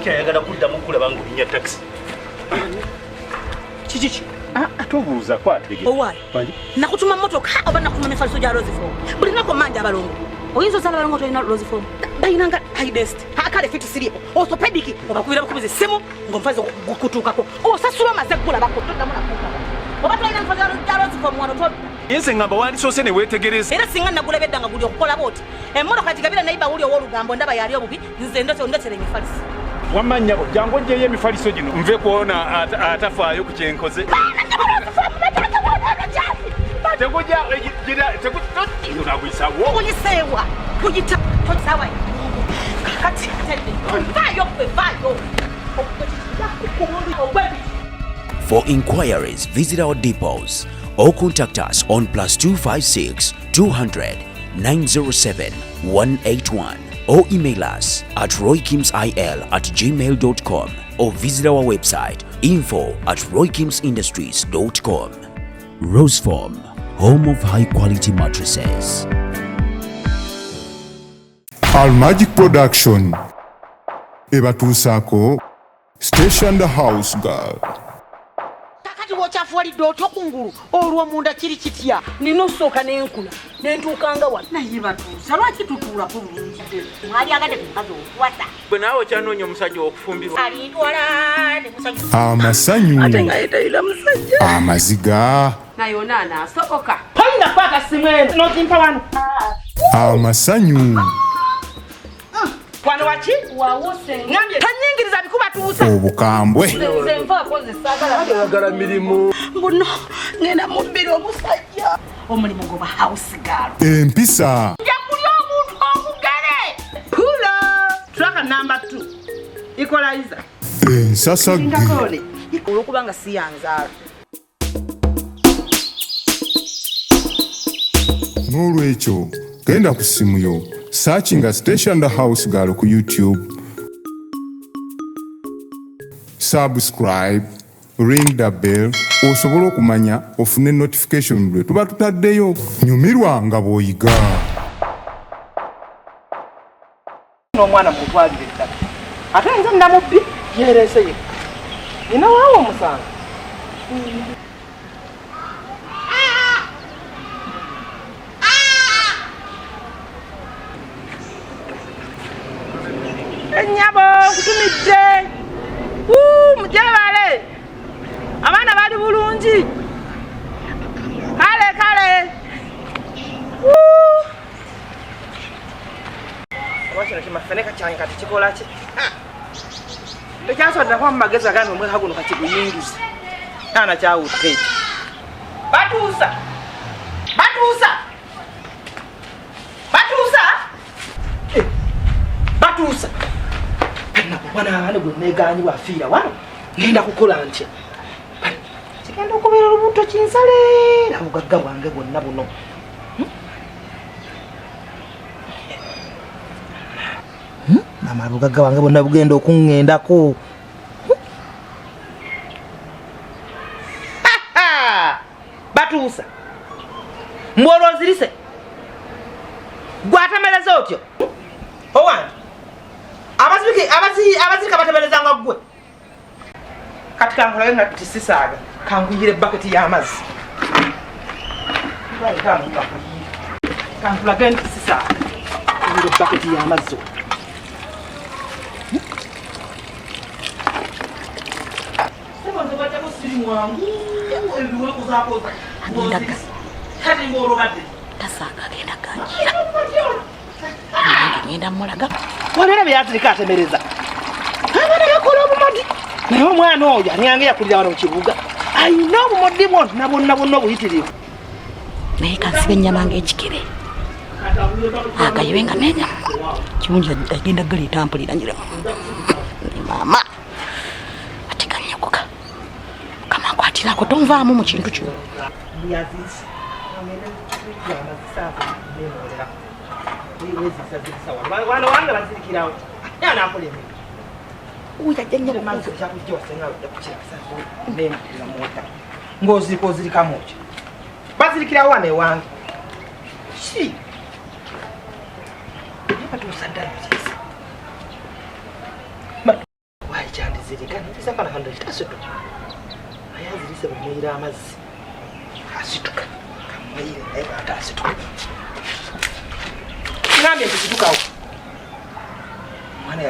Siki ayagala kuddamu kulaba ng'olinya taxi. Kiki? Atubuuza kwatege. Owaayi. Nakutuma mmotoka oba nakutuma n'effaliso gya Rose Form. Buli lunaku manja abalongo. Oyinza osala abalongo tolina Rose Form. Bayinanga hidest. Akale fiti siripo. Orthopedic obakubira bukubiza essimu ng'omufazi gukutuukako. Osasula omaze ggula bakutuddamu nakuuka. Oba tolina enfaliso gya Rose Form wano toli. Yense ngamba wandisoose ne weetegereza. Era singa nagulabye edda nga guli okukola booti. Emmotoka gigabira nayiba wuli ow'olugambo ndaba yali obubi nze ndotere emifaliso. Wamanyabo jangu ojjeyo emifaliso gino nve kuona atafaayo ku kyenkoze. Teguja gira teguja nagwisawo. Kuyisewa kuyita tosawa. Kakati tende. Vayo. For inquiries, visit our depots or contact us on +256 200 907 181 or email us at roykimsil@gmail.com or visit our website info@roykimsindustries.com. Rose Form, home of high quality mattresses. Al Magic Production ebatuusaako Station the House Girl. Kakati wochafuwalidde otyo kungulu olw'omunda kiri kitya nina osooka n'enkula n'entuukanga wano naye batuusa lwaki tutuula ku bulungi mwali agadde ku mukazi okuwasa Bwe naawe okyanoonya omusajja w'okufumbirwa. alintwala ne musajja Amasanyu ate nga yetayira musajja amaziga naye ona anaasoboka toyina kwaka simu eno n'okimpa wano amasanyu wano waki wawuse ngambye tanyingiriza bikubatuusa obukambwe nze nvaako nze saagala Ayagala mirimu. buno ngenda mubbira omusajja omulimu goba house girl empisa nja kulya omuntu omugere pulo traka number 2 equalizer ensasagge ngakole olwokubanga siyanzaala n'olwekyo genda ku ssimu yo searchinga Station the House Girl ku YouTube, subscribe, ring the bell osobola okumanya ofune notification lwe tuba tutaddeyo. Nyumirwa nga bw'oyiga. N'omwana mutwalire ettaka ate nze namubbi yeereese ye nina waawo omusango ennyabo nkutumidde mujebale abaana bali bulungi kale oba kino kimafeneka kyange kati kikola ki tekyasoddako mu magezi agandi omweka guno kakiguyingiza ana kyawutta ekyo batuusa nakubanabane gwe neganyi bwafiira wano ngenda kukola ntya kigenda okubeera olubuto kinsaleera bugagga bwange bwonna buno mama bugagga bwange bwonna bugenda okuŋŋendako batuusa mbwolwo ozirise gwatemereza otyo owange abazirika batemereza nga ggwe kati kankulabe nga tisisaaga kankuyire baketi y'amazzi kankulage nti tisisaaga kuyire baketi y'amazzi tasaaga agenda ganjira ngenda mulaga walera byazirika atemereza abaana bakola obumadi naye omwana oyo aniyange yakulira wano mu kibuga ayina obumodi bwonna obuyitirivu naye kansiba ennyama ng'ekikere agayiwe nga nenya kirungi agenda galeeta mpulira njira maama ate ganyaguka kama nkwatirako tonvaamu mu kintu kino wano wange bazirikirawo yanamuleme ng'ozirika ozirikamu ki bazirikirawo wano ewange ki batuusa ddala zirika nisa kana kanda kitasutu ayazirise bamuyira amazzi asituka kamuyire naye batasituka ngambe kitukawo mwana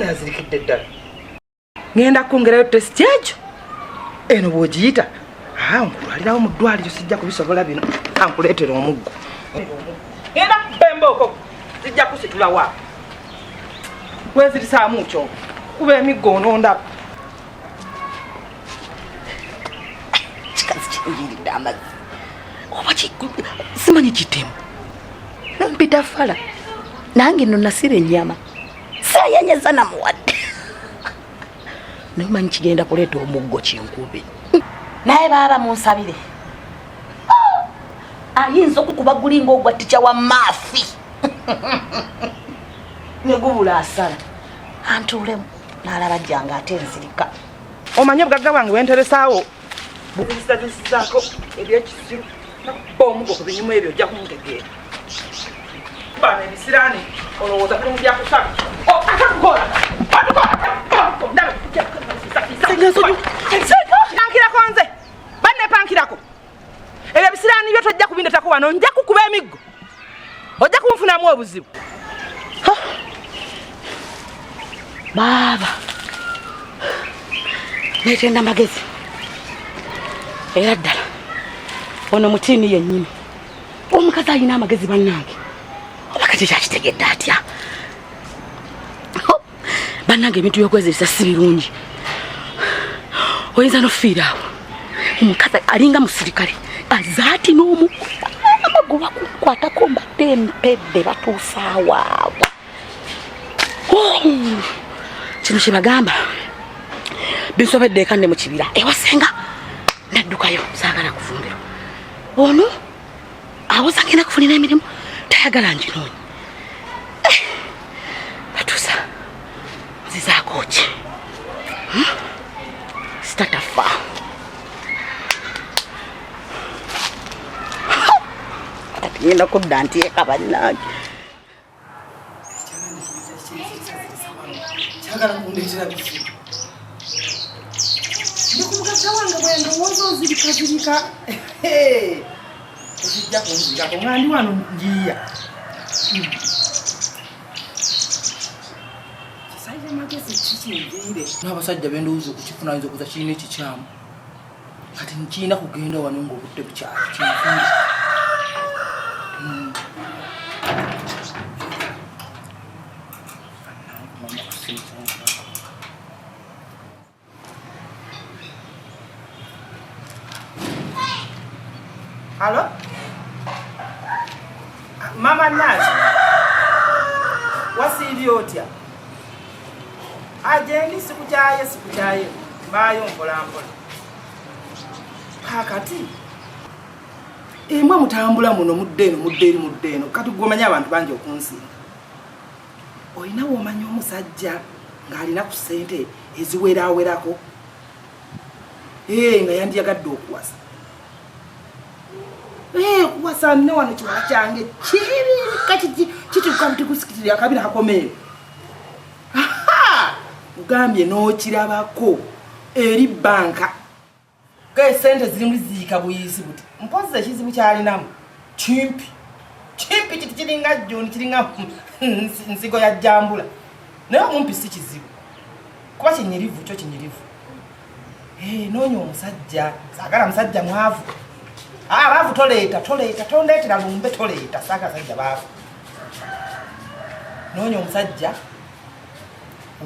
yazirikidde ddala ngenda kungerayo test ekyo eno bwogiyita nkulwalirawo mu ddwaliro sijja kubisobola bino kankuleetera omuggo ngenda kubembaoko zijja kusitulawa wezirisaamu kyo kuba emiggo onondaba kikazi kiyingiridde amazzi oba simanyi kitemu nampita fala nange nno nasira ennyama sayenyeza namuwadde naye manyi kigenda kuleeta omuggo kinkubi naye baba munsabire ayinza okukuba gulinga ogwa tica wa maafi negubula asala antuulemu n'alaba jjanga ate enzirika omanye obugagga bwange bwenteresaawo buzisazisizaako ebyekisiru nakuba omuggo ku binyumu ebyo ojja kuntegeera bana ebisiraani olowooza kumubyakusala atakukola pankirako nze banne pankirako ebyo ebisiraani byo tojja kubindetako wano nja kukuba emiggo ojja kunfunamu obuzibu baba netenda magezi era ddala ono mutiini yennyini omukazi alina amagezi bannange oba kati kyakitegedde atya bannange ebintu byokwezeresa si birungi oyinza nofiira awo omukazi alinga musirikale azaati n'omu amagoba kukwatako mbadde empedde batuusaawaabo kino kyebagamba binsobedde eka nne mu kibira ewasenga naddukayo saagala kufumbiro ono awoza ngenda kufunira emirimu tayagala njinoonya batuusa nzizaako ki sitatafa kati ngenda kudda nteeka bannange kyagala kundeetera bifu ndikumugaza wange bwendowooza ozirikazirika ozijja kunzirako ngandi wano njiya kisaire magezi kikinviire n'abasajja bendowooza okukifuna ayinza okuza kirina ekikyamu kati nkirina kugenda wano ngaobudde bukyali kinviire Halo? Mama Nazi. Wasiili otya? Ajendi sikujaye. Mbayo mpola. Kakati. Mwe mutambula muno muddeno. Kati gwomanya abantu bangi okunsinga. Oyina womanya omusajja ng'alina ku ssente eziwerawerako. Nga yandiyagadde okuwasa. Kuwasa nne wano kiwala kyange kituka ntikusikitira akabira kakomeewo ugambye n'okirabako eri banka esente zirimu ziika buyisi buti mpozi ekizibu kyalinamu kimpi kiti kiringa jjoni kiringa nsigo ya jjambula naye omumpi si kizibu kuba kinyirivu kyo kinyirivu noonya omusajja saagala musajja mwavu baavu toleeta tondeetera lumbe toleeta saaka sajja baavu noonya omusajja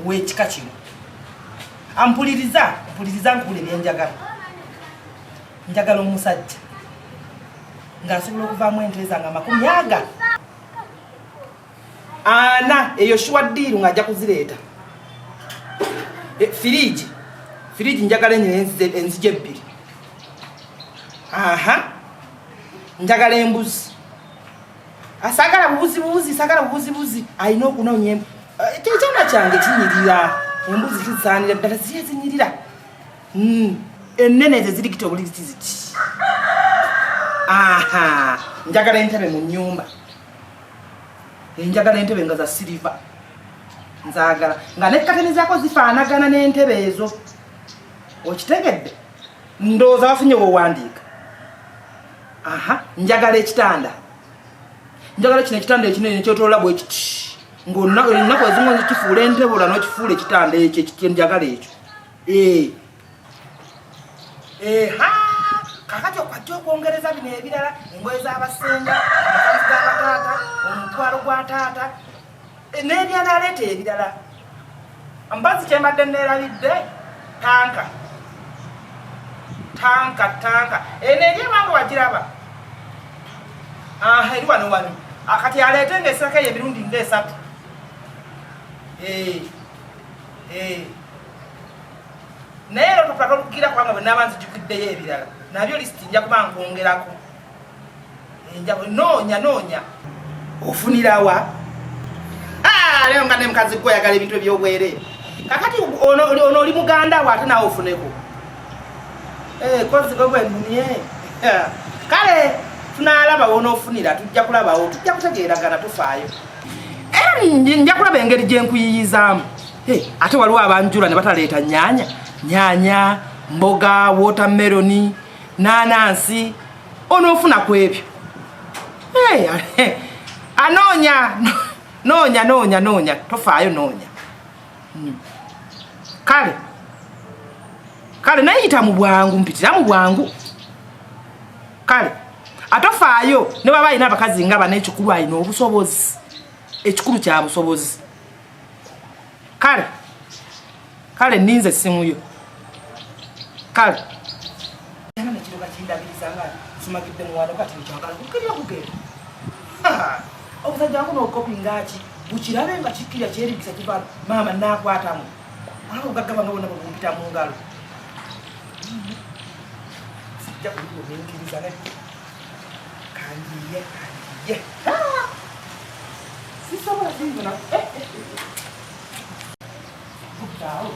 w'ekika kino mpuliriza nkubula ebyenjagala njagala omusajja ng'asobola okuvaamu ente zange 40 ana eyo shuwaddiiru ng'ajja kuzireeta firiji njagala enzija 2 njagala embuzi asagala bubuzi alina okunoonya ekyana kyange kinyirira embuzi kisaanira ddala ziye zinyirira ennene ezo zirikita obuliziti njagala entebe mu nnyumba njagala entebe nga za siliva nzaagala nga ne kateni zaako zifaanagana n'entebe ezo okitegedde ndowooza wafunye wowandiika njagala ekitanda njagala kino ekitanda ekinene kyotolola bwe kiti ng'olunaku ezimu kifuula entebe olwa n'okifuula ekitanda ekyo njagala ekyo kakati okwajja okwongereza bino ebirala engoye z'abasenga amakanzu g'abataata omutwalo gwa taata n'ebyala aleeta ebirala mbazi kyembadde neerabidde tanka eno eryebanga wagiraba eri wano wano kati aleete ngaesirako eyo emirundi nga-3 naye ero topaka olukugira kubanga bwe naaba nzijukiddeyo ebirala nabyo lisiti nja kuba nkwongerako noonya ofunirawa leero nga ne mukazi gwe oyagala ebintu ebyobwereere kakati ono oli muganda we ate nawe ofuneko kozi gwe gwenumye kale tunalabawo onoofunira tujja kulabawo tujja kutegeeragana tufaayo era nja kulaba engeri gye nkuyiyizaamu ate waliwo abanjula ne bataleeta nyaanya mboga watermeloni nanansi onoofuna ku ebyo noonya tofaayo noonya kale nayita mu bwangu mpitira mu bwangu kale atofaayo ne baba alina abakazi nga bana ekikulu alina obusobozi ekikulu kya busobozi kale ninze essimu yo kale nekiroga kindabiriza nga simagidde muwano kati nekyagala kukirya kugenda obusajja wangu nookopi ngaki bukirabe nga kikirya kyerigisa kivalo maama nakwatamu abo gaggaba nga bona babumpita mu ngalo sijja kulimumenkiriza ne kanjiye sisobola sinzona kuddawo